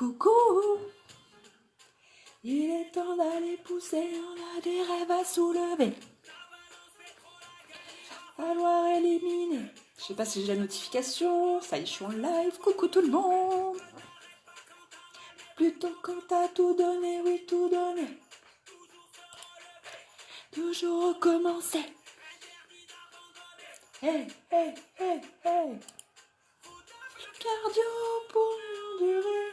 Coucou, il est temps d'aller pousser, on a des rêves à soulever. Falloir éliminer. Je sais pas si j'ai la notification, ça y est, je suis en live. Coucou tout le monde. Plutôt quand t'as tout donné, oui tout donné. Toujours recommencer. Hey, hey, hey, hey. Cardio pour mieux endurer.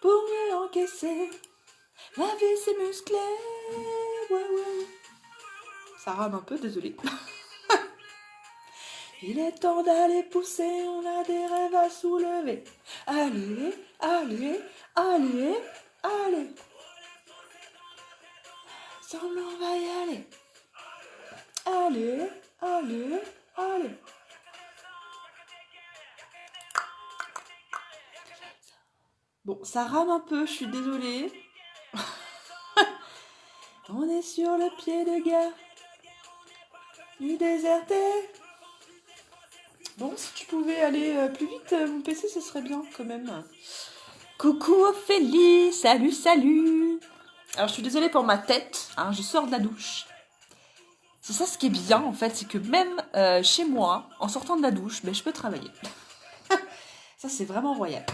Pour mieux encaisser. La vie c'est musclé. Ouais, ouais. Ça rame un peu, désolé. Il est temps d'aller pousser, on a des rêves à soulever. Allez, allez, allez, allez. Ensemble, on va y aller. Allez, allez, allez. Bon, ça rame un peu, je suis désolée. On est sur le pied de guerre. Nuit désertée. Bon, si tu pouvais aller plus vite, mon PC, ce serait bien quand même. Coucou Ophélie, salut, salut. Alors, je suis désolée pour ma tête, hein, je sors de la douche. C'est ça ce qui est bien, en fait, c'est que même chez moi, en sortant de la douche, ben, je peux travailler. Ça, c'est vraiment royal.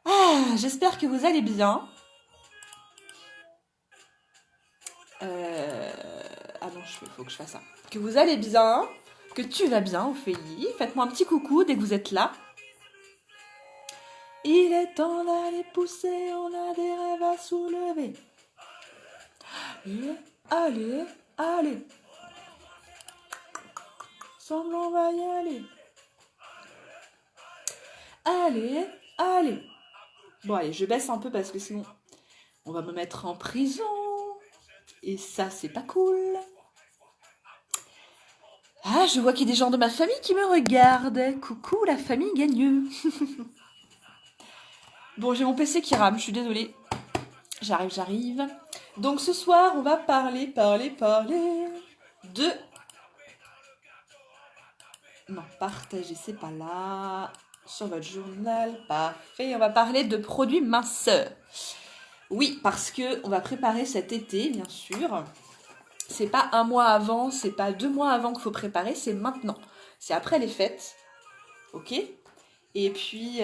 Ah, j'espère que vous allez bien. Ah non, faut que je fasse ça. Que vous allez bien, que tu vas bien, Ophélie. Faites-moi un petit coucou dès que vous êtes là. Il est temps d'aller pousser, on a des rêves à soulever. Allez, allez, allez. Ensemble, on va y aller. Allez, allez. Bon, allez, je baisse un peu parce que sinon, on va me mettre en prison. Et ça, c'est pas cool. Ah, je vois qu'il y a des gens de ma famille qui me regardent. Coucou, la famille gagneux. Bon, j'ai mon PC qui rame, je suis désolée. J'arrive. Donc, ce soir, on va parler de... Non, partager, c'est pas là. Sur votre journal, parfait. On va parler de produits minceurs. Oui, parce que on va préparer cet été, bien sûr. C'est pas un mois avant, c'est pas 2 mois avant qu'il faut préparer, c'est maintenant. C'est après les fêtes, ok? Et puis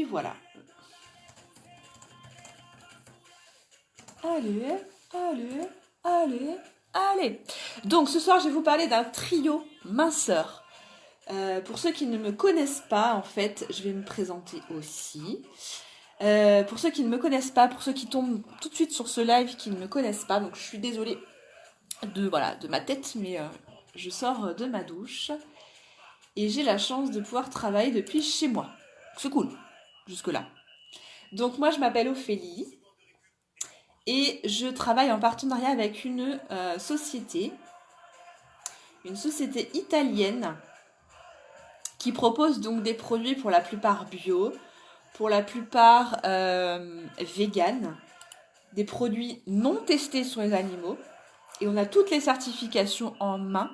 voilà. Allez, allez, allez, allez. Donc ce soir, je vais vous parler d'un trio minceur. Pour ceux qui ne me connaissent pas, en fait, je vais me présenter aussi. Pour ceux qui ne me connaissent pas, pour ceux qui tombent tout de suite sur ce live qui ne me connaissent pas, donc je suis désolée de ma tête, mais je sors de ma douche et j'ai la chance de pouvoir travailler depuis chez moi. C'est cool, jusque-là. Donc moi, je m'appelle Ophélie et je travaille en partenariat avec une société italienne qui propose donc des produits pour la plupart bio, pour la plupart vegan, des produits non testés sur les animaux. Et on a toutes les certifications en main.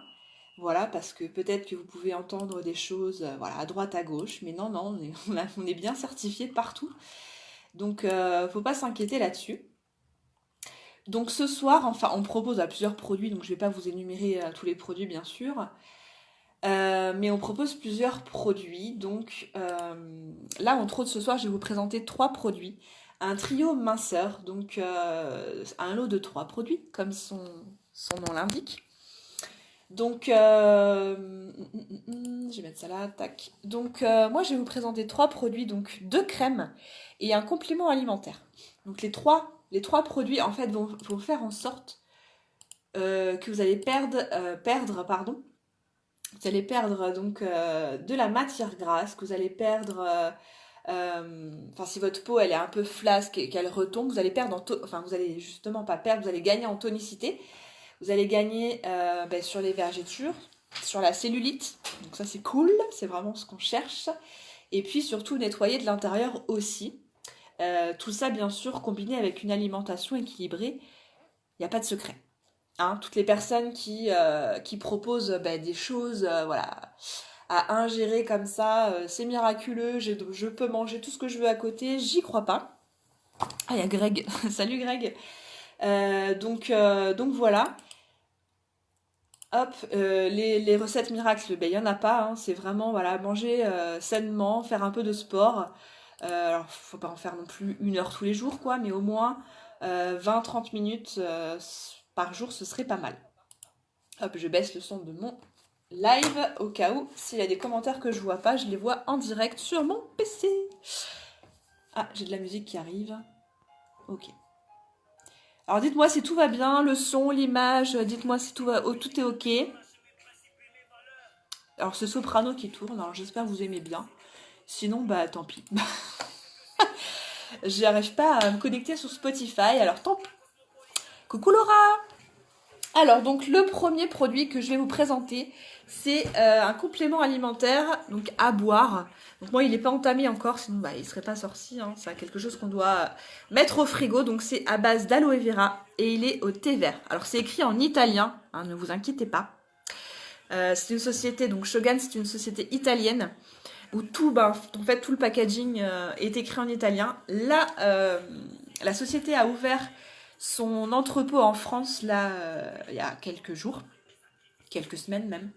Voilà, parce que peut-être que vous pouvez entendre des choses voilà, à droite, à gauche. Mais non, on est bien certifié partout. Donc, faut pas s'inquiéter là-dessus. Donc ce soir, enfin, on propose à plusieurs produits. Donc je vais pas vous énumérer tous les produits, bien sûr. Mais on propose plusieurs produits. Donc là, entre autres, ce soir, je vais vous présenter 3 produits. Un trio minceur, donc un lot de 3 produits, comme son nom l'indique. Donc, je vais mettre ça là, tac. Donc, moi, je vais vous présenter 3 produits, donc 2 crèmes et un complément alimentaire. Donc, les trois produits, en fait, vont faire en sorte que vous allez perdre, vous allez perdre donc de la matière grasse, que vous allez perdre, enfin si votre peau elle est un peu flasque et qu'elle retombe, vous allez perdre, vous allez justement pas perdre, vous allez gagner en tonicité, vous allez gagner sur les vergetures, sur la cellulite, donc ça c'est cool, c'est vraiment ce qu'on cherche, et puis surtout nettoyer de l'intérieur aussi. Tout ça bien sûr combiné avec une alimentation équilibrée, il n'y a pas de secret. Hein, toutes les personnes qui proposent des choses voilà, à ingérer comme ça, c'est miraculeux, je peux manger tout ce que je veux à côté, j'y crois pas. Ah, il y a Greg. Salut Greg. Donc voilà. Hop, les recettes miracles, ben, il n'y en a pas, hein. C'est vraiment voilà, manger sainement, faire un peu de sport. Alors, faut pas en faire non plus 1 heure tous les jours, quoi, mais au moins 20-30 minutes par jour, ce serait pas mal. Hop, je baisse le son de mon live au cas où, s'il y a des commentaires que je vois pas, je les vois en direct sur mon PC. Ah, j'ai de la musique qui arrive. Ok. Alors dites-moi si tout va bien, le son, l'image, dites-moi si tout va, oh, tout est ok. Alors c'est Soprano qui tourne, alors j'espère que vous aimez bien. Sinon, bah tant pis. J'arrive pas à me connecter sur Spotify, alors tant pis. Coucou Laura. Alors donc le premier produit que je vais vous présenter, c'est un complément alimentaire donc à boire. Donc moi il n'est pas entamé encore, sinon bah, il serait pas sorti. Hein. C'est quelque chose qu'on doit mettre au frigo. Donc c'est à base d'aloe vera et il est au thé vert. Alors c'est écrit en italien, hein, ne vous inquiétez pas. C'est une société, donc Shogun c'est une société italienne où tout, bah, en fait tout le packaging est écrit en italien. Là, la société a ouvert son entrepôt en France là il y a quelques jours, quelques semaines même.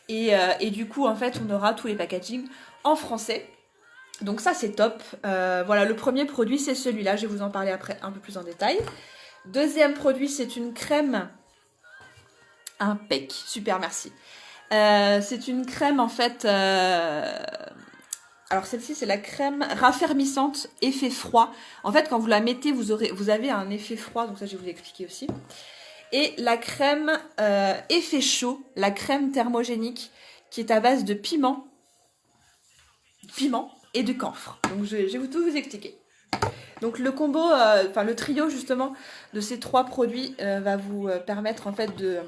Et du coup en fait on aura tous les packagings en français. Donc ça c'est top. Voilà, le premier produit c'est celui-là, je vais vous en parler après un peu plus en détail. Deuxième produit c'est une crème impec, super merci. C'est une crème en fait. Alors celle-ci c'est la crème raffermissante effet froid. En fait quand vous la mettez vous avez un effet froid, donc ça je vais vous expliquer aussi. Et la crème effet chaud, la crème thermogénique qui est à base de piment et de camphre. Donc je vais tout vous expliquer. Donc le combo, enfin le trio justement de ces 3 produits va vous permettre en fait de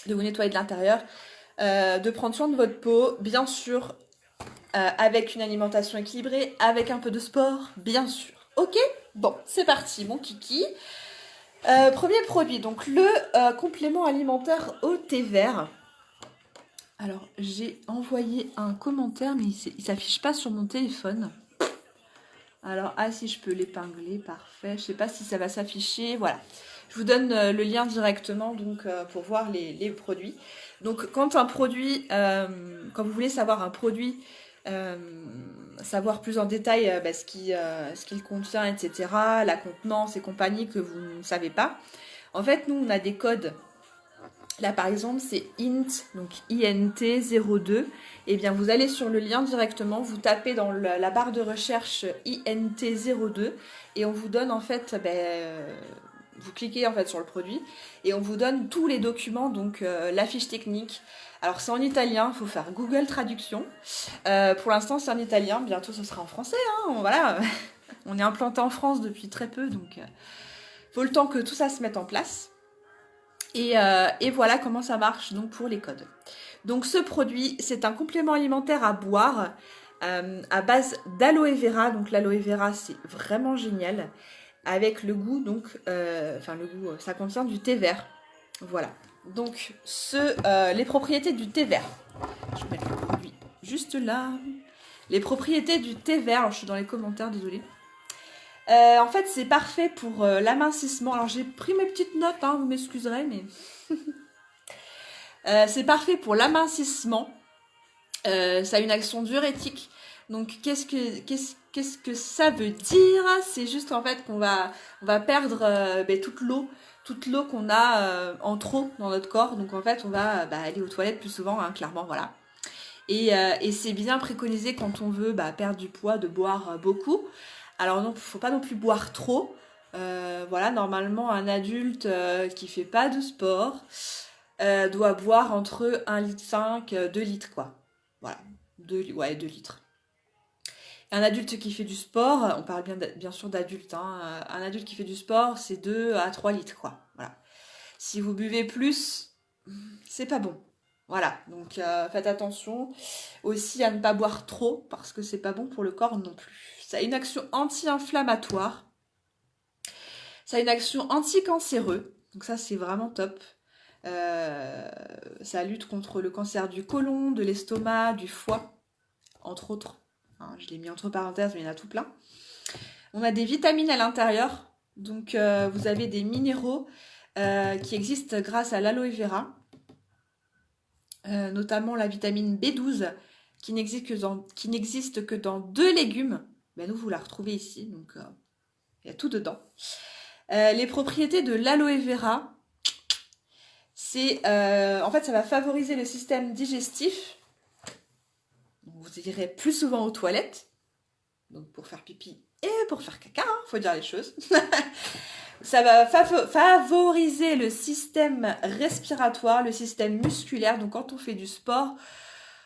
vous nettoyer de l'intérieur, de prendre soin de votre peau, bien sûr, avec une alimentation équilibrée, avec un peu de sport, bien sûr. Ok? Bon, c'est parti, mon kiki. Premier produit, donc le complément alimentaire au thé vert. Alors, j'ai envoyé un commentaire, mais il s'affiche pas sur mon téléphone. Alors, ah si, je peux l'épingler, parfait. Je sais pas si ça va s'afficher, voilà. Je vous donne le lien directement donc pour voir les produits. Donc, quand un produit, quand vous voulez savoir un produit, savoir plus en détail ce qu'il contient, etc., la contenance et compagnie que vous ne savez pas. En fait, nous, on a des codes. Là, par exemple, c'est INT, donc INT02. Eh bien, vous allez sur le lien directement, vous tapez dans la barre de recherche INT02 et on vous donne en fait, vous cliquez en fait sur le produit et on vous donne tous les documents, donc la fiche technique. Alors, c'est en italien, il faut faire Google Traduction. Pour l'instant, c'est en italien, bientôt ce sera en français. Hein, voilà, on est implanté en France depuis très peu, donc faut le temps que tout ça se mette en place. Et voilà comment ça marche donc pour les codes. Donc ce produit, c'est un complément alimentaire à boire à base d'aloe vera. Donc l'aloe vera, c'est vraiment génial. Avec le goût, donc, ça contient du thé vert. Voilà. Donc les propriétés du thé vert. Je vais mettre le produit juste là. Les propriétés du thé vert. Alors, je suis dans les commentaires, désolée. En fait, c'est parfait pour l'amincissement. Alors, j'ai pris mes petites notes, hein, vous m'excuserez, mais... c'est parfait pour l'amincissement. Ça a une action diurétique. Donc, qu'est-ce que ça veut dire? C'est juste, en fait, on va perdre toute l'eau qu'on a en trop dans notre corps. Donc, en fait, on va aller aux toilettes plus souvent, hein, clairement, voilà. Et c'est bien préconisé quand on veut perdre du poids, de boire beaucoup. Alors non, faut pas non plus boire trop. Voilà, normalement un adulte qui fait pas de sport doit boire entre 1,5 litre, 2 litres quoi. Voilà, 2 litres. Un adulte qui fait du sport, on parle bien sûr d'adulte, hein, un adulte qui fait du sport, c'est 2 à 3 litres quoi. Voilà. Si vous buvez plus, c'est pas bon. Voilà, donc faites attention aussi à ne pas boire trop parce que c'est pas bon pour le corps non plus. Ça a une action anti-inflammatoire. Ça a une action anti-cancéreuse. Donc ça, c'est vraiment top. Ça lutte contre le cancer du côlon, de l'estomac, du foie, entre autres. Hein, je l'ai mis entre parenthèses, mais il y en a tout plein. On a des vitamines à l'intérieur. Donc, vous avez des minéraux qui existent grâce à l'aloe vera. Notamment la vitamine B12 qui n'existe que dans 2 légumes. Ben, nous, vous la retrouvez ici. Donc, il y a tout dedans. Les propriétés de l'aloe vera, c'est en fait ça va favoriser le système digestif. Vous irez plus souvent aux toilettes, donc pour faire pipi et pour faire caca, hein, faut dire les choses. Ça va favoriser le système respiratoire, le système musculaire. Donc quand on fait du sport,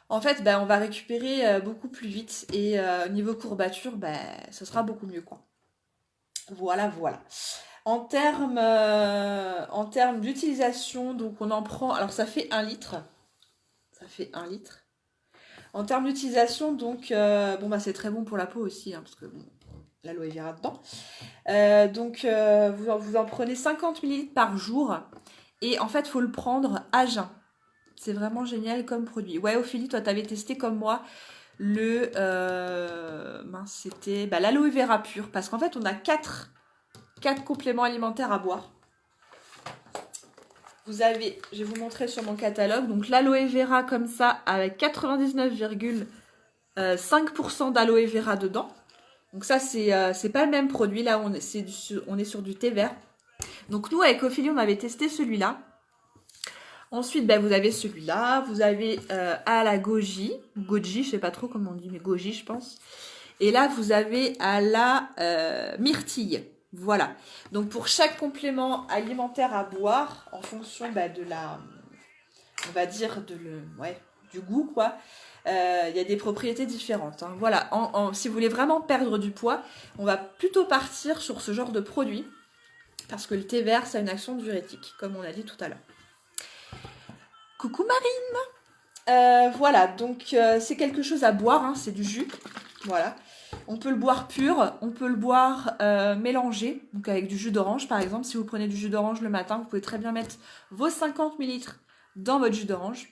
en fait, on va récupérer beaucoup plus vite et niveau courbature, ça sera beaucoup mieux, quoi. Voilà. En termes d'utilisation, donc on en prend, alors ça fait 1 litre. En termes d'utilisation, donc, c'est très bon pour la peau aussi, hein, parce que l'aloe vera dedans. Vous en prenez 50 ml par jour. Et en fait, il faut le prendre à jeun. C'est vraiment génial comme produit. Ouais, Ophélie, toi, t'avais testé comme moi c'était l'aloe vera pur. Parce qu'en fait, on a 4 compléments alimentaires à boire. Vous avez, je vais vous montrer sur mon catalogue, donc l'aloe vera comme ça, avec 99,5% d'aloe vera dedans. Donc ça, c'est pas le même produit. Là, on est sur du thé vert. Donc nous, avec Ophélie, on avait testé celui-là. Ensuite, vous avez celui-là. Vous avez à la goji. Goji, je sais pas trop comment on dit, mais goji, je pense. Et là, vous avez à la myrtille. Voilà. Donc pour chaque complément alimentaire à boire, en fonction de la, on va dire du goût, quoi. Il y a des propriétés différentes. Hein. Voilà. Si vous voulez vraiment perdre du poids, on va plutôt partir sur ce genre de produit parce que le thé vert, ça a une action diurétique, comme on a dit tout à l'heure. Coucou Marine. Voilà. Donc c'est quelque chose à boire. Hein, c'est du jus. Voilà. On peut le boire pur, on peut le boire mélangé, donc avec du jus d'orange par exemple. Si vous prenez du jus d'orange le matin, vous pouvez très bien mettre vos 50 ml dans votre jus d'orange.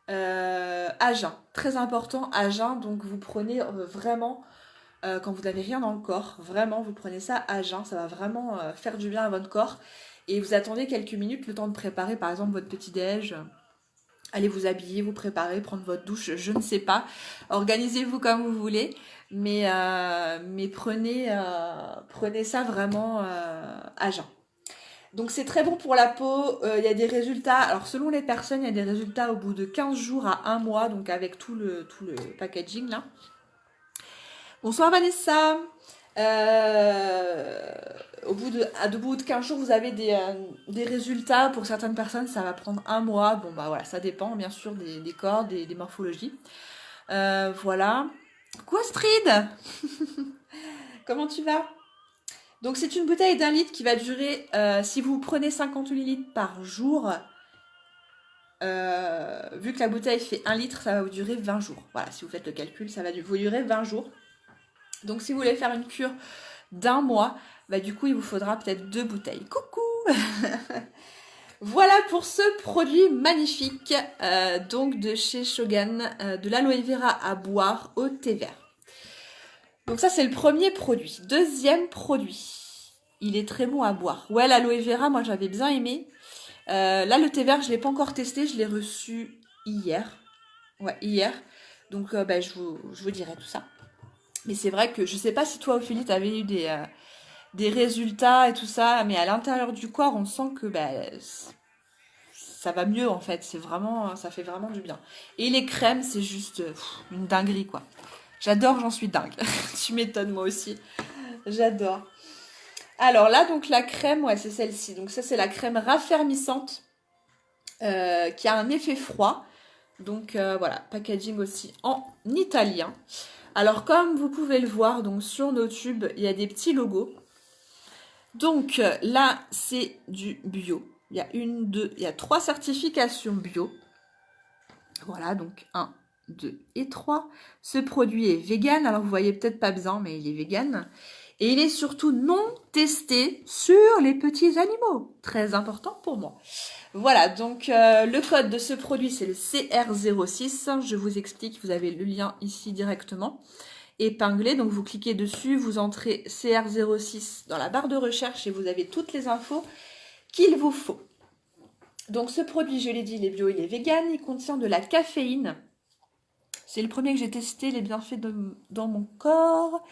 À jeun, très important, à jeun, donc vous prenez vraiment, quand vous n'avez rien dans le corps, vraiment vous prenez ça à jeun, ça va vraiment faire du bien à votre corps. Et vous attendez quelques minutes, le temps de préparer par exemple votre petit-déj. Allez vous habiller, vous préparer, prendre votre douche, je ne sais pas. Organisez-vous comme vous voulez, mais prenez ça vraiment à jeun. Donc c'est très bon pour la peau, il y a des résultats, alors selon les personnes, il y a des résultats au bout de 15 jours à 1 mois, donc avec tout le packaging là. Bonsoir Vanessa. Au bout de 15 jours, vous avez des résultats. Pour certaines personnes, ça va prendre 1 mois. Bon, voilà, ça dépend bien sûr des corps, des morphologies. Voilà. Coucou Astrid. Comment tu vas? Donc, c'est une bouteille d'1 litre qui va durer, si vous prenez 50 ml par jour, vu que la bouteille fait 1 litre, ça va vous durer 20 jours. Voilà, si vous faites le calcul, ça va vous durer 20 jours. Donc, si vous voulez faire une cure d'1 mois, du coup, il vous faudra peut-être 2 bouteilles. Coucou. Voilà pour ce produit magnifique, donc de chez Shogan, de l'aloe vera à boire au thé vert. Donc ça, c'est le premier produit. Deuxième produit, il est très bon à boire. Ouais, l'aloe vera, moi, j'avais bien aimé. Là, le thé vert, je ne l'ai pas encore testé, je l'ai reçu hier. Ouais, hier. Donc, je vous dirai tout ça. Mais c'est vrai que je sais pas si toi, Ophélie, tu avais eu des résultats et tout ça, mais à l'intérieur du corps, on sent que ça va mieux en fait. Ça fait vraiment du bien. Et les crèmes, c'est juste une dinguerie quoi. J'adore, j'en suis dingue. Tu m'étonnes moi aussi. J'adore. Alors là, donc la crème, ouais, c'est celle-ci. Donc ça, c'est la crème raffermissante qui a un effet froid. Donc voilà, packaging aussi en italien. Alors comme vous pouvez le voir, donc sur nos tubes, il y a des petits logos. Donc là, c'est du bio. Il y a 3 certifications bio. Voilà, donc 1, 2 et 3. Ce produit est vegan. Alors vous voyez peut-être pas bien, mais il est vegan. Et il est surtout non testé sur les petits animaux. Très important pour moi. Voilà, donc le code de ce produit, c'est le CR06. Je vous explique, vous avez le lien ici directement, épinglé. Donc vous cliquez dessus, vous entrez CR06 dans la barre de recherche et vous avez toutes les infos qu'il vous faut. Donc ce produit, je l'ai dit, il est bio, il est vegan, il contient de la caféine. C'est le premier que j'ai testé, les bienfaits dans mon corps.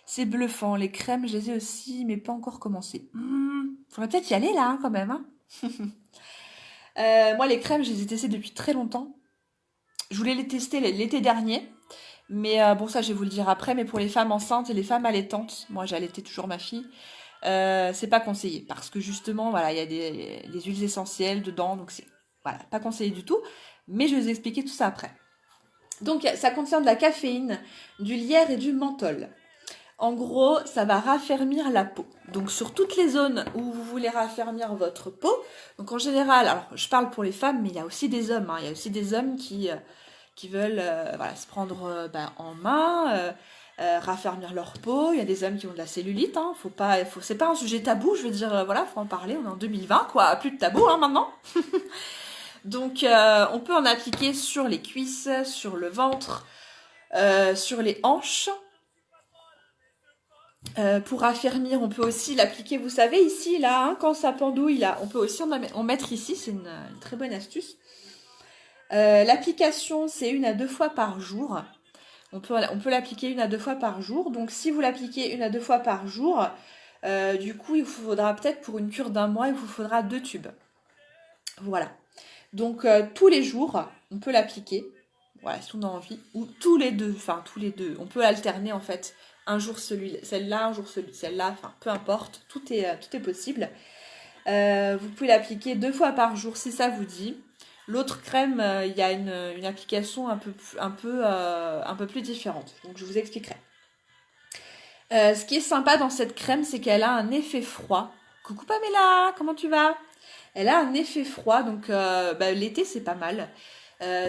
C'est bluffant, les crèmes, je les ai aussi, mais pas encore commencé. Faudrait peut-être y aller là, hein, quand même. Hein. Moi, les crèmes, je les ai testées depuis très longtemps. Je voulais les tester l'été dernier. Mais bon, ça, je vais vous le dire après. Mais pour les femmes enceintes et les femmes allaitantes, moi, j'allaitais toujours ma fille, c'est pas conseillé. Parce que justement, voilà, il y a des huiles essentielles dedans. Donc, c'est voilà, pas conseillé du tout. Mais je vais vous expliquer tout ça après. Donc, ça contient de la caféine, du lierre et du menthol. En gros, ça va raffermir la peau. Donc, sur toutes les zones où vous voulez raffermir votre peau, donc en général, alors je parle pour les femmes, mais il y a aussi des hommes. Hein, il y a aussi des hommes qui veulent voilà, se prendre en main, raffermir leur peau. Il y a des hommes qui ont de la cellulite. Hein, c'est pas un sujet tabou, je veux dire, voilà, faut en parler. On est en 2020, quoi. Plus de tabou hein, maintenant. Donc, on peut en appliquer sur les cuisses, sur le ventre, sur les hanches. Pour raffermir, on peut aussi l'appliquer, vous savez, ici, là, hein, quand ça pendouille, là, on peut aussi en mettre ici, c'est une très bonne astuce. L'application, c'est 1 à 2 fois par jour. On peut l'appliquer 1 à 2 fois par jour. Donc, si vous l'appliquez 1 à 2 fois par jour, du coup, il vous faudra peut-être pour une cure d'1 mois, il vous faudra 2 tubes. Voilà. Donc, tous les jours, on peut l'appliquer. Voilà, si on a envie. Ou tous les deux. Enfin, tous les deux. On peut alterner, en fait. Un jour celle-là, un jour celle-là. Enfin, peu importe. Tout est possible. Vous pouvez l'appliquer 2 fois par jour si ça vous dit. L'autre crème, il y a une application un peu plus différente. Donc, je vous expliquerai. Ce qui est sympa dans cette crème, c'est qu'elle a un effet froid. Coucou Pamela, comment tu vas? Elle a un effet froid, donc l'été, c'est pas mal.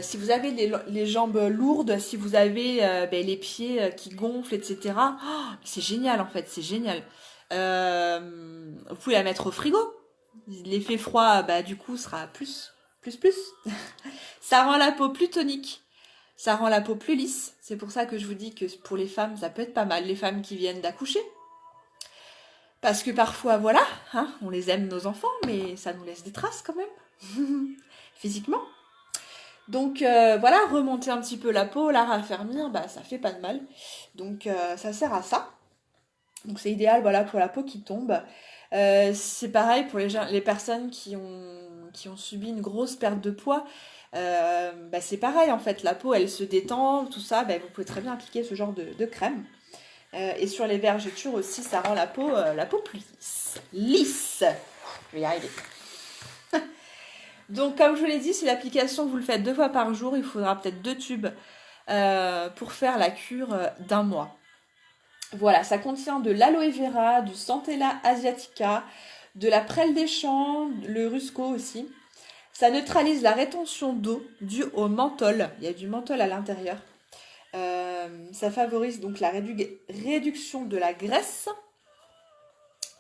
Si vous avez les jambes lourdes, si vous avez les pieds qui gonflent, etc. Oh, c'est génial, en fait, c'est génial. Vous pouvez la mettre au frigo. L'effet froid, du coup, sera plus. Ça rend la peau plus tonique. Ça rend la peau plus lisse. C'est pour ça que je vous dis que pour les femmes, ça peut être pas mal. Les femmes qui viennent d'accoucher. Parce que parfois, voilà, hein, on les aime nos enfants, mais ça nous laisse des traces quand même. Physiquement. Donc voilà, remonter un petit peu la peau, la raffermir, ça fait pas de mal. Donc ça sert à ça. Donc c'est idéal voilà, pour la peau qui tombe. C'est pareil pour les personnes qui ont subi une grosse perte de poids. C'est pareil en fait, la peau elle se détend, tout ça, vous pouvez très bien appliquer ce genre de crème. Et sur les vergetures aussi, ça rend la peau plus lisse. Lisse. Je vais y arriver. Donc comme je vous l'ai dit, si l'application vous le faites 2 fois par jour, il faudra peut-être 2 tubes pour faire la cure d'1 mois. Voilà, ça contient de l'aloe vera, du centella asiatica, de la prêle des champs, le rusco aussi. Ça neutralise la rétention d'eau due au menthol. Il y a du menthol à l'intérieur. Ça favorise donc la réduction de la graisse.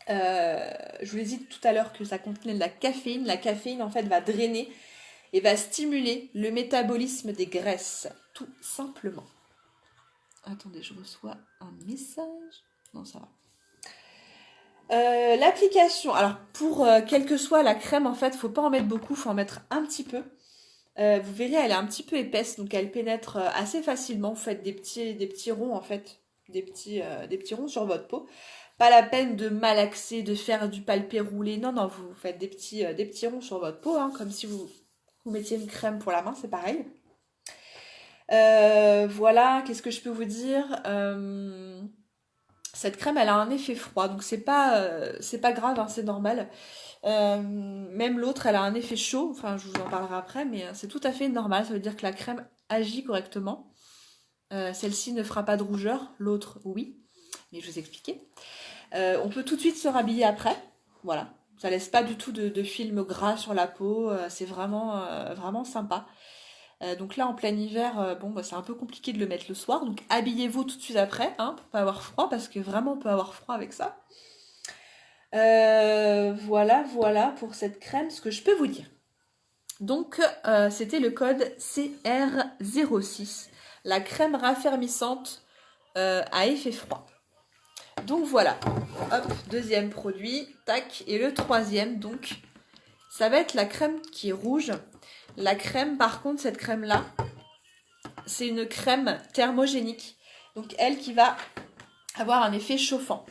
Je vous l'ai dit tout à l'heure que ça contenait de la caféine. La caféine en fait va drainer et va stimuler le métabolisme des graisses, tout simplement. Attendez, je reçois un message. Non, ça va. L'application, alors pour quelle que soit la crème, en fait, faut pas en mettre beaucoup, faut en mettre un petit peu. Vous verrez, elle est un petit peu épaisse, donc elle pénètre assez facilement. Vous faites des petits ronds, en fait, des petits ronds sur votre peau. Pas la peine de malaxer, de faire du palpé roulé. Non, non, vous faites des petits ronds sur votre peau, hein, comme si vous mettiez une crème pour la main, c'est pareil. Voilà, qu'est-ce que je peux vous dire? Cette crème, elle a un effet froid, donc c'est pas grave, hein, c'est normal. Même l'autre, elle a un effet chaud, enfin je vous en parlerai après, mais c'est tout à fait normal, ça veut dire que la crème agit correctement. Celle-ci ne fera pas de rougeur, l'autre oui, mais je vais vous expliquer. On peut tout de suite se rhabiller après, voilà. Ça laisse pas du tout de film gras sur la peau, c'est vraiment sympa. Donc là, en plein hiver, bon, bah, c'est un peu compliqué de le mettre le soir. Donc habillez-vous tout de suite après, hein, pour pas avoir froid, parce que vraiment, on peut avoir froid avec ça. Voilà pour cette crème, ce que je peux vous dire. Donc, c'était le code CR06, la crème raffermissante à effet froid. Donc voilà, hop, deuxième produit, tac, et le troisième, donc, ça va être la crème qui est rouge. La crème, par contre, cette crème-là, c'est une crème thermogénique. Donc, elle qui va avoir un effet chauffant.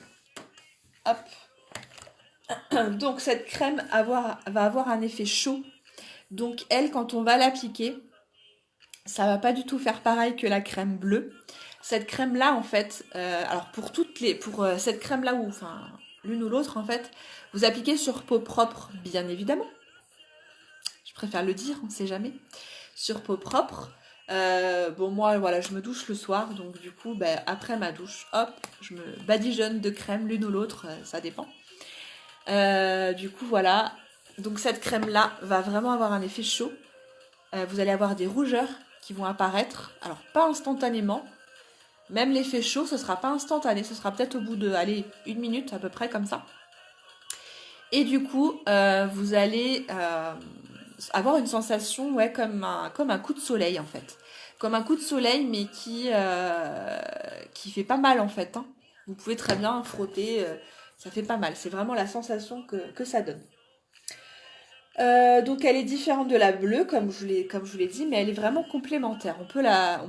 Hop. Donc, cette crème va avoir un effet chaud. Donc, elle, quand on va l'appliquer, ça va pas du tout faire pareil que la crème bleue. Cette crème-là, en fait, alors pour cette crème-là, ou enfin, l'une ou l'autre, en fait, vous appliquez sur peau propre, bien évidemment. Je préfère le dire, on ne sait jamais. Sur peau propre. Bon, moi, voilà, je me douche le soir, donc du coup, ben, après ma douche, hop, je me badigeonne de crème, l'une ou l'autre, ça dépend. Du coup, voilà. Donc cette crème-là va vraiment avoir un effet chaud. Vous allez avoir des rougeurs qui vont apparaître. Alors, pas instantanément. Même l'effet chaud, ce sera pas instantané. Ce sera peut-être au bout de, allez, 1 minute à peu près, comme ça. Et du coup, vous allez avoir une sensation, ouais, comme un coup de soleil, en fait. Comme un coup de soleil, mais qui fait pas mal, en fait, hein. Vous pouvez très bien frotter, ça fait pas mal. C'est vraiment la sensation que ça donne. Donc elle est différente de la bleue, comme je vous l'ai dit, mais elle est vraiment complémentaire. On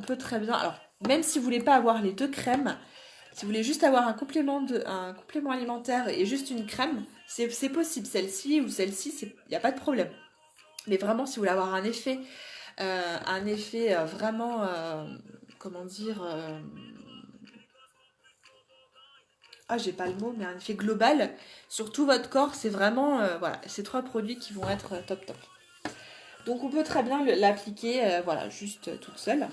peut très bien. Alors, même si vous voulez pas avoir les deux crèmes, si vous voulez juste avoir un complément alimentaire et juste une crème, c'est possible. Celle-ci ou celle-ci, il n'y a pas de problème. Mais vraiment, si vous voulez avoir un effet vraiment, comment dire, j'ai pas le mot, mais un effet global sur tout votre corps, c'est vraiment, voilà, ces 3 produits qui vont être top top. Donc on peut très bien l'appliquer, voilà, juste toute seule.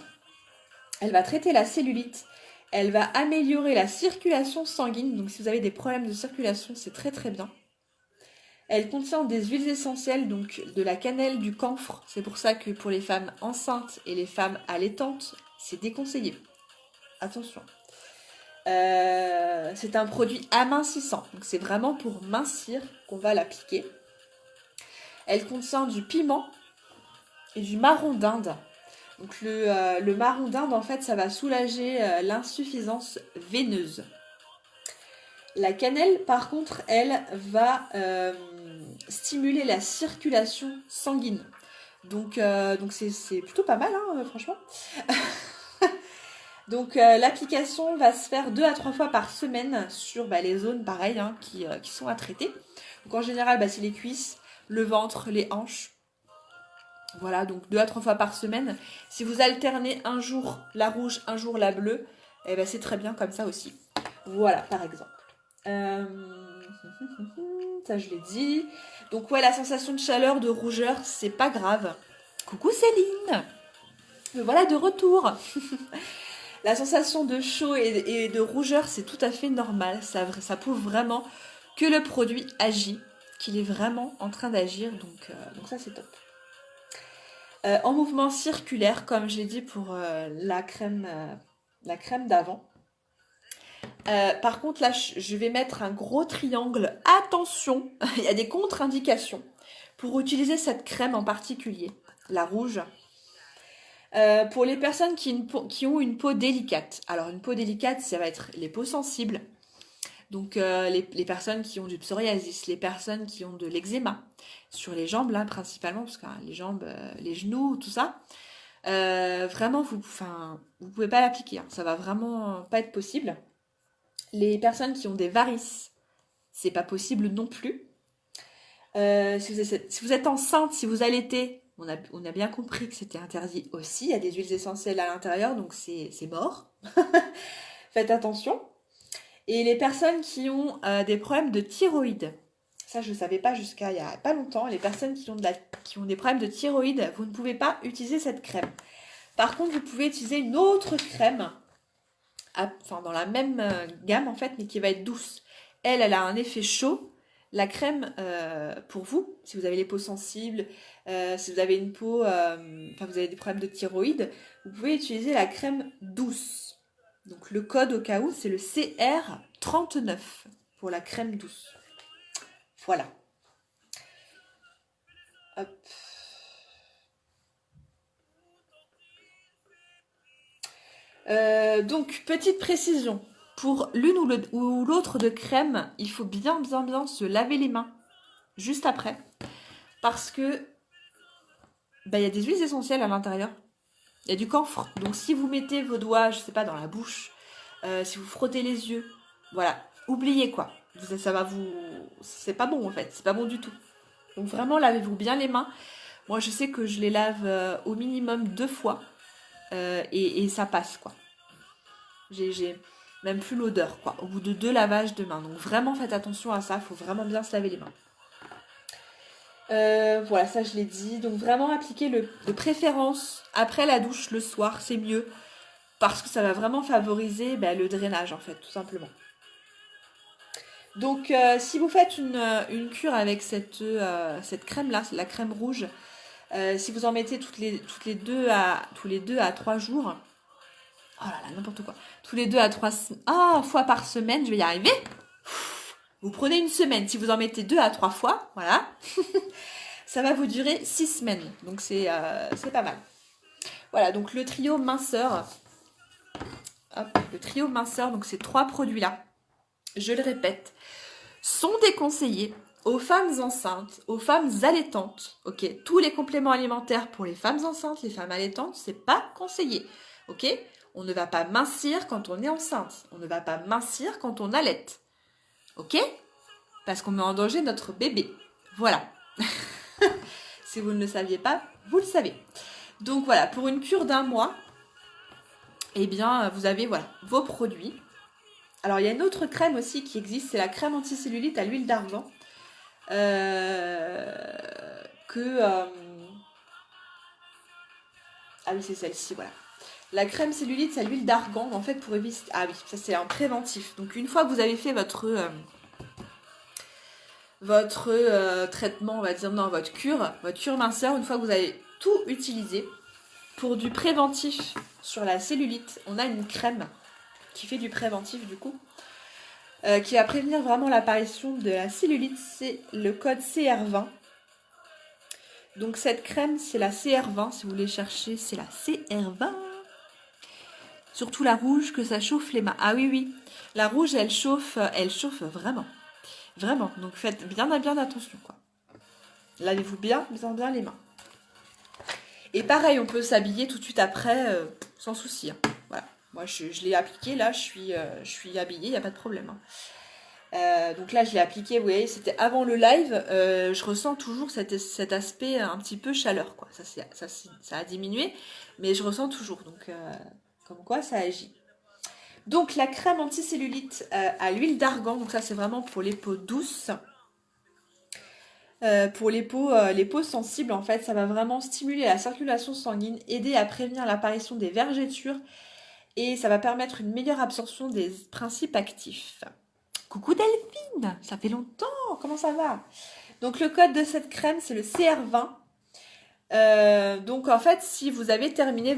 Elle va traiter la cellulite. Elle va améliorer la circulation sanguine. Donc si vous avez des problèmes de circulation, c'est très très bien. Elle contient des huiles essentielles, donc de la cannelle, du camphre. C'est pour ça que pour les femmes enceintes et les femmes allaitantes, c'est déconseillé. Attention. C'est un produit amincissant. Donc c'est vraiment pour mincir qu'on va l'appliquer. Elle contient du piment et du marron d'Inde. Donc le marron d'Inde, en fait, ça va soulager l'insuffisance veineuse. La cannelle, par contre, elle va stimuler la circulation sanguine. Donc c'est plutôt pas mal, hein, franchement. Donc l'application va se faire 2 à 3 fois par semaine sur les zones pareilles, hein, qui sont à traiter. Donc en général, c'est les cuisses, le ventre, les hanches. Voilà, donc 2 à 3 fois par semaine. Si vous alternez un jour la rouge, un jour la bleue, c'est très bien comme ça aussi. Voilà, par exemple. Ça, je l'ai dit. Donc ouais, la sensation de chaleur, de rougeur, c'est pas grave. Coucou Céline. Me voilà de retour. La sensation de chaud et de rougeur, c'est tout à fait normal. Ça prouve vraiment que le produit agit, qu'il est vraiment en train d'agir. Donc ça, c'est top. En mouvement circulaire, comme j'ai dit pour la crème d'avant. Par contre, là, je vais mettre un gros triangle. Attention, il y a des contre-indications pour utiliser cette crème en particulier, la rouge. Pour les personnes qui ont une peau délicate. Alors, une peau délicate, ça va être les peaux sensibles. Donc, les personnes qui ont du psoriasis, les personnes qui ont de l'eczéma, sur les jambes, là, principalement, parce que les jambes, les genoux, tout ça. Vraiment, vous pouvez pas l'appliquer. Hein. Ça va vraiment pas être possible. Les personnes qui ont des varices, c'est pas possible non plus. Si vous êtes enceinte, si vous allaitez, on a bien compris que c'était interdit aussi. Il y a des huiles essentielles à l'intérieur, donc c'est mort. Faites attention. Et les personnes qui ont des problèmes de thyroïde, ça je ne savais pas jusqu'à il n'y a pas longtemps, les personnes qui ont des problèmes de thyroïde, vous ne pouvez pas utiliser cette crème. Par contre, vous pouvez utiliser une autre crème, dans la même gamme en fait, mais qui va être douce. Elle a un effet chaud, la crème pour vous, si vous avez les peaux sensibles, si vous avez une peau, enfin vous avez des problèmes de thyroïde, vous pouvez utiliser la crème douce. Donc le code au cas où, c'est le CR39 pour la crème douce. Voilà. Hop. Donc, petite précision. Pour l'une ou l'autre de crème, il faut bien se laver les mains juste après. Parce que il y a des huiles essentielles à l'intérieur. Il y a du camphre. Donc, si vous mettez vos doigts, je sais pas, dans la bouche, si vous frottez les yeux, voilà, oubliez quoi. Ça va vous... C'est pas bon en fait, c'est pas bon du tout. Donc, vraiment, lavez-vous bien les mains. Moi, je sais que je les lave au minimum 2 fois. Et ça passe quoi. J'ai même plus l'odeur quoi, au bout de 2 lavages de mains. Donc vraiment faites attention à ça, il faut vraiment bien se laver les mains. Voilà, ça je l'ai dit. Donc vraiment appliquer de préférence après la douche le soir, c'est mieux. Parce que ça va vraiment favoriser le drainage en fait, tout simplement. Donc si vous faites une cure avec cette crème là, la crème rouge, si vous en mettez tous les 2 à 3 jours, oh là là, n'importe quoi. Tous les 2 à 3 fois par semaine, je vais y arriver. Vous prenez une semaine. Si vous en mettez 2 à 3 fois, voilà, ça va vous durer 6 semaines. Donc c'est pas mal. Voilà, donc le trio minceur. Hop, le trio minceur, donc ces 3 produits-là, je le répète, sont déconseillés aux femmes enceintes, aux femmes allaitantes. Ok, tous les compléments alimentaires pour les femmes enceintes, les femmes allaitantes, c'est pas conseillé. Ok, on ne va pas mincir quand on est enceinte. On ne va pas mincir quand on allaite. Ok? Parce qu'on met en danger notre bébé. Voilà. Si vous ne le saviez pas, vous le savez. Donc voilà, pour une cure d'1 mois, eh bien, vous avez voilà, vos produits. Alors, il y a une autre crème aussi qui existe, c'est la crème anticellulite à l'huile d'argan. Ah oui, c'est celle-ci, voilà. La crème cellulite, c'est à l'huile d'argan, en fait, pour éviter... Ah oui, ça c'est un préventif. Donc, une fois que vous avez fait votre traitement, on va dire, non, votre cure minceur, une fois que vous avez tout utilisé, pour du préventif sur la cellulite, on a une crème qui fait du préventif, du coup, qui va prévenir vraiment l'apparition de la cellulite. C'est le code CR20. Donc, cette crème, c'est la CR20. Si vous voulez chercher, c'est la CR20. Surtout la rouge, que ça chauffe les mains. Ah oui, oui. La rouge, elle chauffe vraiment. Vraiment. Donc faites bien attention, quoi. Lavez-vous bien les mains. Et pareil, on peut s'habiller tout de suite après, sans souci. Hein. Voilà. Moi, je l'ai appliqué, là, je suis habillée, il n'y a pas de problème. Hein. Donc là, je l'ai appliqué, vous voyez, c'était avant le live. Je ressens toujours cet aspect un petit peu chaleur, quoi. Ça a diminué, mais je ressens toujours. Donc... comme quoi ça agit. Donc la crème anticellulite à l'huile d'argan, donc ça c'est vraiment pour les peaux douces. Pour les peaux sensibles en fait, ça va vraiment stimuler la circulation sanguine, aider à prévenir l'apparition des vergetures et ça va permettre une meilleure absorption des principes actifs. Coucou Delphine, ça fait longtemps, comment ça va? Donc le code de cette crème c'est le CR20. Donc en fait si vous avez terminé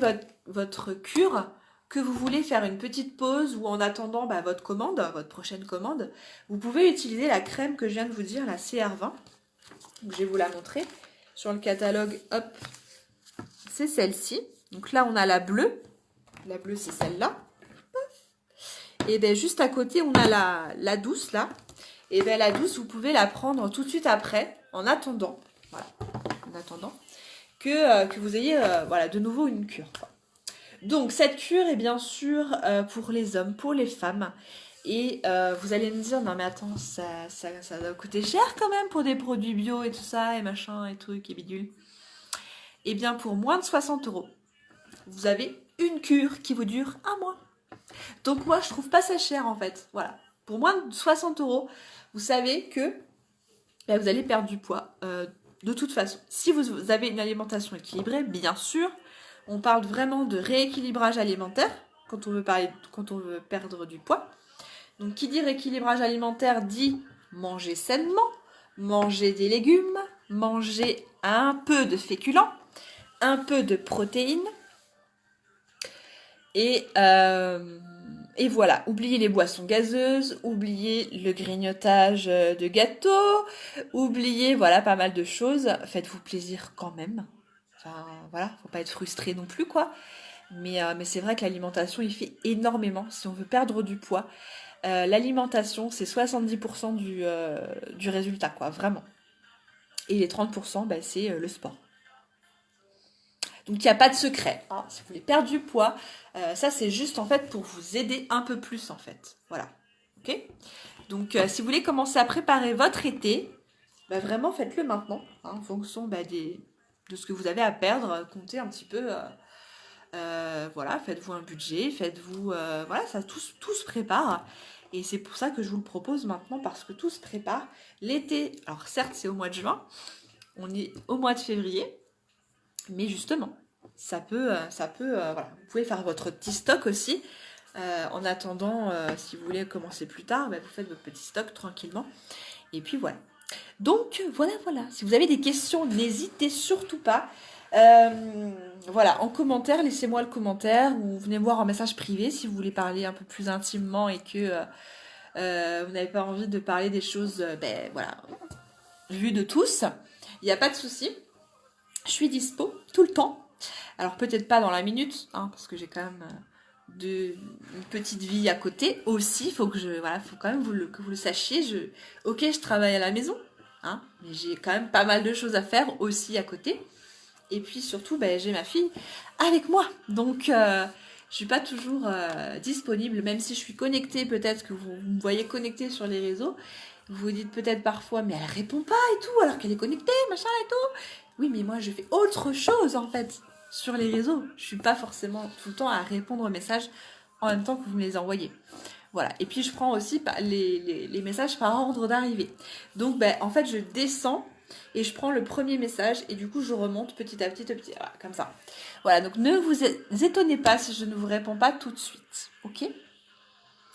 votre cure, que vous voulez faire une petite pause ou en attendant votre prochaine commande, vous pouvez utiliser la crème que je viens de vous dire, la CR20. Donc, je vais vous la montrer. Sur le catalogue, hop, c'est celle-ci. Donc là, on a la bleue. La bleue, c'est celle-là. Et bien, juste à côté, on a la douce, là. Et bien, la douce, vous pouvez la prendre tout de suite après, en attendant. Voilà, en attendant que vous ayez de nouveau une cure, quoi. Donc, cette cure est bien sûr pour les hommes, pour les femmes. Et vous allez me dire, non mais attends, ça doit coûter cher quand même pour des produits bio et tout ça, et machin, et trucs, et bidule. Eh bien, pour moins de 60 €, vous avez une cure qui vous dure 1 mois. Donc moi, je trouve pas ça cher en fait. Voilà. Pour moins de 60 €, vous savez que vous allez perdre du poids de toute façon. Si vous avez une alimentation équilibrée, bien sûr, on parle vraiment de rééquilibrage alimentaire quand on veut perdre du poids. Donc, qui dit rééquilibrage alimentaire dit manger sainement, Manger des légumes, manger un peu de féculents, un peu de protéines. Et voilà, oubliez les boissons gazeuses, oubliez le grignotage de gâteaux, oubliez voilà pas mal de choses. Faites-vous plaisir quand même. Enfin voilà, faut pas être frustré non plus quoi. Mais c'est vrai que l'alimentation il fait énormément si on veut perdre du poids. L'alimentation c'est 70% du résultat quoi, vraiment. Et les 30% bah, c'est le sport. Donc il n'y a pas de secret. Hein. Si vous voulez perdre du poids, ça c'est juste en fait pour vous aider un peu plus en fait. Voilà. Ok. Donc si vous voulez commencer à préparer votre été, bah, vraiment faites-le maintenant, hein, en fonction bah, de ce que vous avez à perdre. Comptez un petit peu. Voilà, faites-vous un budget, faites-vous. Voilà, ça tout se prépare. Et c'est pour ça que je vous le propose maintenant parce que tout se prépare. L'été, alors certes c'est au mois de juin, on est au mois de février. Mais justement, ça peut, voilà. Vous pouvez faire votre petit stock aussi. En attendant, si vous voulez commencer plus tard, bah, vous faites votre petit stock tranquillement. Et puis voilà. Donc voilà. Si vous avez des questions, n'hésitez surtout pas. Voilà, en commentaire, laissez-moi le commentaire ou venez me voir en message privé si vous voulez parler un peu plus intimement et que vous n'avez pas envie de parler des choses, voilà, vues de tous. Il n'y a pas de souci. Je suis dispo tout le temps. Alors peut-être pas dans la minute, hein, parce que j'ai quand même une petite vie à côté aussi. Faut quand même que vous le sachiez. Ok, je travaille à la maison, hein, mais j'ai quand même pas mal de choses à faire aussi à côté. Et puis surtout, j'ai ma fille avec moi, donc je suis pas toujours disponible, même si je suis connectée. Peut-être que vous me voyez connectée sur les réseaux. Vous vous dites peut-être parfois, mais elle répond pas et tout, alors qu'elle est connectée, machin et tout. Oui, mais moi, je fais autre chose, en fait, sur les réseaux. Je suis pas forcément tout le temps à répondre aux messages en même temps que vous me les envoyez. Voilà. Et puis, je prends aussi les messages par ordre d'arrivée. Donc, en fait, je descends et je prends le premier message et du coup, je remonte petit à petit, voilà, comme ça. Voilà. Donc, ne vous étonnez pas si je ne vous réponds pas tout de suite. Ok ?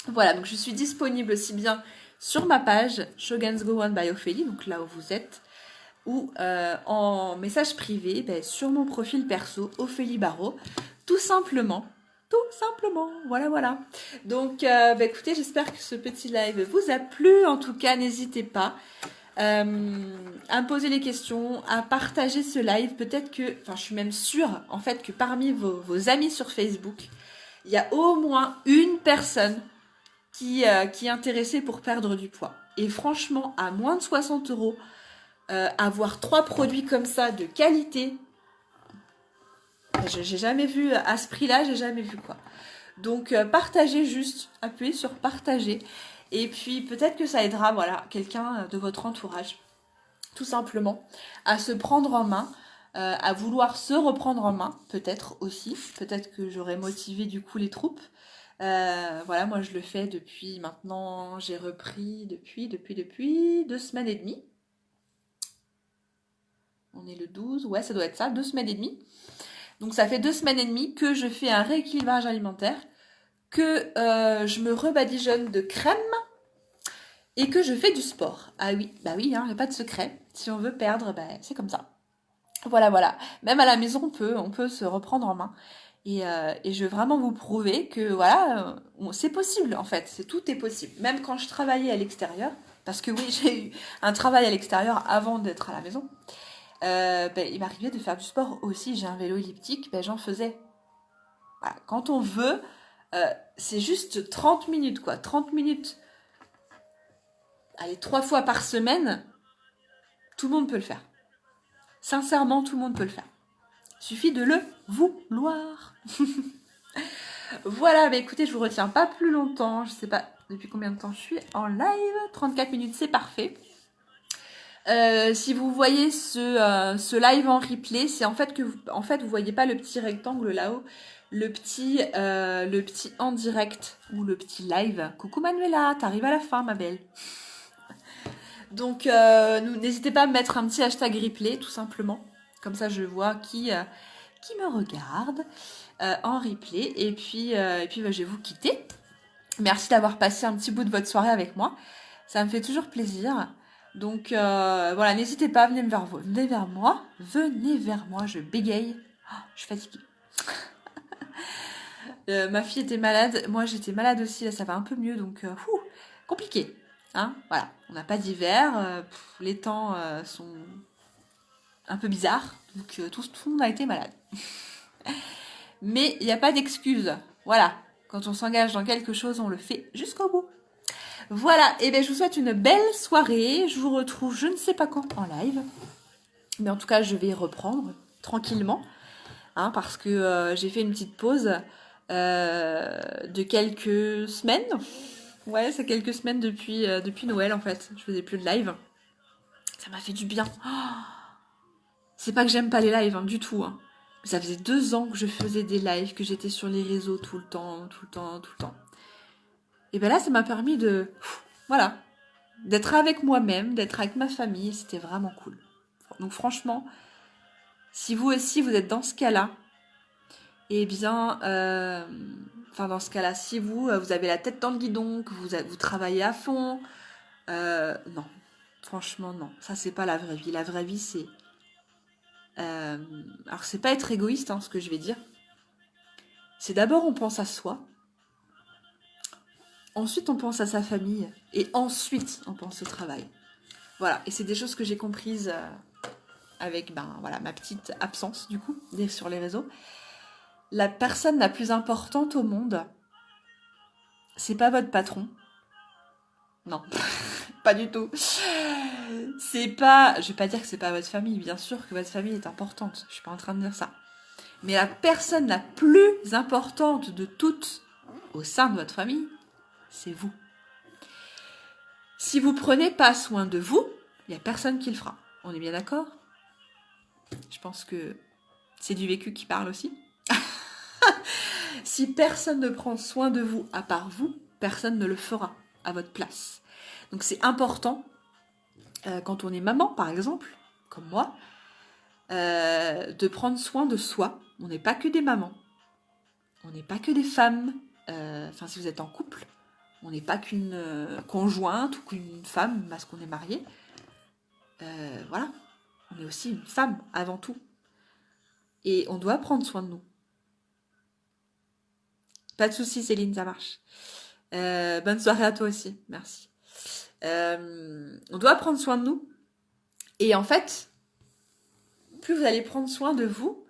Voilà. Donc, je suis disponible aussi bien sur ma page Shogun's Go One by Ophélie, donc là où vous êtes, ou en message privé sur mon profil perso, Ophélie Barraud, tout simplement. Voilà. Donc, écoutez, j'espère que ce petit live vous a plu. En tout cas, n'hésitez pas à me poser les questions, à partager ce live. Peut-être que, je suis même sûre, en fait, que parmi vos amis sur Facebook, il y a au moins une personne qui est intéressée pour perdre du poids. Et franchement, à moins de 60 €, avoir 3 produits comme ça de qualité, j'ai jamais vu à ce prix-là, j'ai jamais vu quoi. Donc partagez juste, appuyez sur partager et puis peut-être que ça aidera quelqu'un de votre entourage tout simplement à se prendre en main, à vouloir se reprendre en main, peut-être aussi, peut-être que j'aurais motivé du coup les troupes. Moi je le fais depuis maintenant, j'ai repris depuis 2 semaines et demie. On est le 12, ouais, ça doit être ça, 2 semaines et demie. Donc ça fait 2 semaines et demie que je fais un rééquilibrage alimentaire, que je me rebadigeonne de crème et que je fais du sport. Ah oui, il n'y a pas de secret. Si on veut perdre, c'est comme ça. Voilà. Même à la maison, on peut se reprendre en main. Et je veux vraiment vous prouver que c'est possible en fait, tout est possible. Même quand je travaillais à l'extérieur, parce que oui, j'ai eu un travail à l'extérieur avant d'être à la maison. Il m'arrivait de faire du sport aussi. J'ai un vélo elliptique, j'en faisais. Voilà. Quand on veut, c'est juste 30 minutes, quoi. 30 minutes. Allez, 3 fois par semaine, tout le monde peut le faire. Sincèrement, tout le monde peut le faire. Il suffit de le vouloir. Voilà, écoutez, je vous retiens pas plus longtemps. Je sais pas depuis combien de temps je suis en live. 34 minutes, c'est parfait. Si vous voyez ce live en replay, c'est en fait que vous voyez pas le petit rectangle là-haut, le petit en direct ou le petit live. Coucou Manuela, t'arrives à la fin ma belle. Donc n'hésitez pas à me mettre un petit hashtag replay tout simplement, comme ça je vois qui me regarde en replay et puis je vais vous quitter. Merci d'avoir passé un petit bout de votre soirée avec moi, ça me fait toujours plaisir. Donc voilà, n'hésitez pas, venez vers moi, je bégaye. Oh, je suis fatiguée. Ma fille était malade, moi j'étais malade aussi, là ça va un peu mieux, donc compliqué. Hein, voilà, on n'a pas d'hiver, les temps sont un peu bizarres, donc tout le monde a été malade. Mais il n'y a pas d'excuse. Voilà, quand on s'engage dans quelque chose, on le fait jusqu'au bout. Voilà, et bien je vous souhaite une belle soirée. Je vous retrouve je ne sais pas quand en live. Mais en tout cas, je vais reprendre tranquillement. Hein, parce que j'ai fait une petite pause de quelques semaines. Ouais, c'est quelques semaines depuis Noël en fait. Je faisais plus de live. Ça m'a fait du bien. Oh, c'est pas que j'aime pas les lives, hein, du tout. Hein. Mais ça faisait 2 ans que je faisais des lives, que j'étais sur les réseaux tout le temps. Et ben là, ça m'a permis voilà, d'être avec moi-même, d'être avec ma famille. C'était vraiment cool. Donc franchement, si vous aussi vous êtes dans ce cas-là, eh bien, dans ce cas-là, si vous avez la tête dans le guidon, que vous travaillez à fond, non, franchement non, ça c'est pas la vraie vie. La vraie vie c'est, alors c'est pas être égoïste, hein, ce que je vais dire. C'est d'abord on pense à soi, ensuite on pense à sa famille, et ensuite on pense au travail. Voilà, et c'est des choses que j'ai comprises avec ma petite absence du coup sur les réseaux. La personne la plus importante au monde, c'est pas votre patron. Non, pas du tout. C'est pas, je vais pas dire que c'est pas votre famille, bien sûr que votre famille est importante. Je suis pas en train de dire ça. Mais la personne la plus importante de toutes au sein de votre famille, c'est vous. Si vous prenez pas soin de vous, il y a personne qui le fera. On est bien d'accord ? Je pense que c'est du vécu qui parle aussi. Si personne ne prend soin de vous à part vous, personne ne le fera à votre place. Donc c'est important, quand on est maman par exemple, comme moi, de prendre soin de soi. On n'est pas que des mamans, on n'est pas que des femmes, si vous êtes en couple, on n'est pas qu'une conjointe ou qu'une femme parce qu'on est marié. Voilà, on est aussi une femme avant tout. Et on doit prendre soin de nous. Pas de soucis Céline, ça marche. Bonne soirée à toi aussi, merci. On doit prendre soin de nous. Et en fait, plus vous allez prendre soin de vous,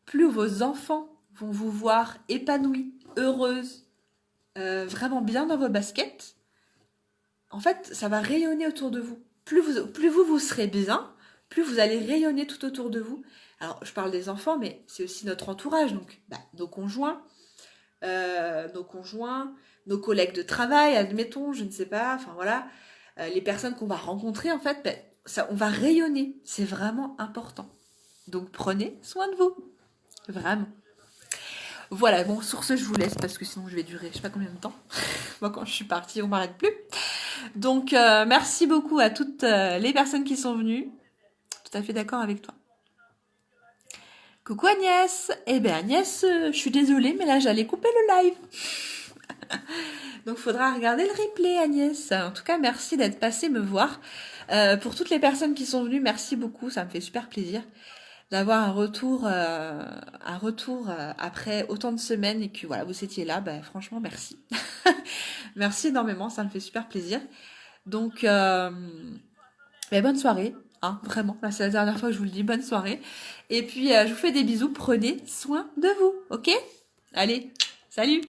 plus vos enfants vont vous voir épanouie, heureuse, vraiment bien dans vos baskets. En fait, ça va rayonner autour de vous. Plus vous serez bien, plus vous allez rayonner tout autour de vous. Alors, je parle des enfants, mais c'est aussi notre entourage. Donc, nos conjoints, nos collègues de travail, admettons, je ne sais pas, les personnes qu'on va rencontrer, en fait, on va rayonner. C'est vraiment important. Donc, prenez soin de vous. Vraiment. Voilà, bon, sur ce, je vous laisse parce que sinon je vais durer je sais pas combien de temps. Moi, quand je suis partie, on m'arrête plus. Donc, merci beaucoup à toutes les personnes qui sont venues. Tout à fait d'accord avec toi. Coucou Agnès. Eh bien Agnès, je suis désolée, mais là j'allais couper le live. Donc faudra regarder le replay Agnès. En tout cas, merci d'être passée me voir. Pour toutes les personnes qui sont venues, merci beaucoup, ça me fait super plaisir d'avoir un retour après autant de semaines et que voilà, vous étiez là, franchement merci. Merci énormément, ça me fait super plaisir. Donc bonne soirée, hein, vraiment, là c'est la dernière fois que je vous le dis, bonne soirée. Et puis je vous fais des bisous, prenez soin de vous, ok ? Allez, salut !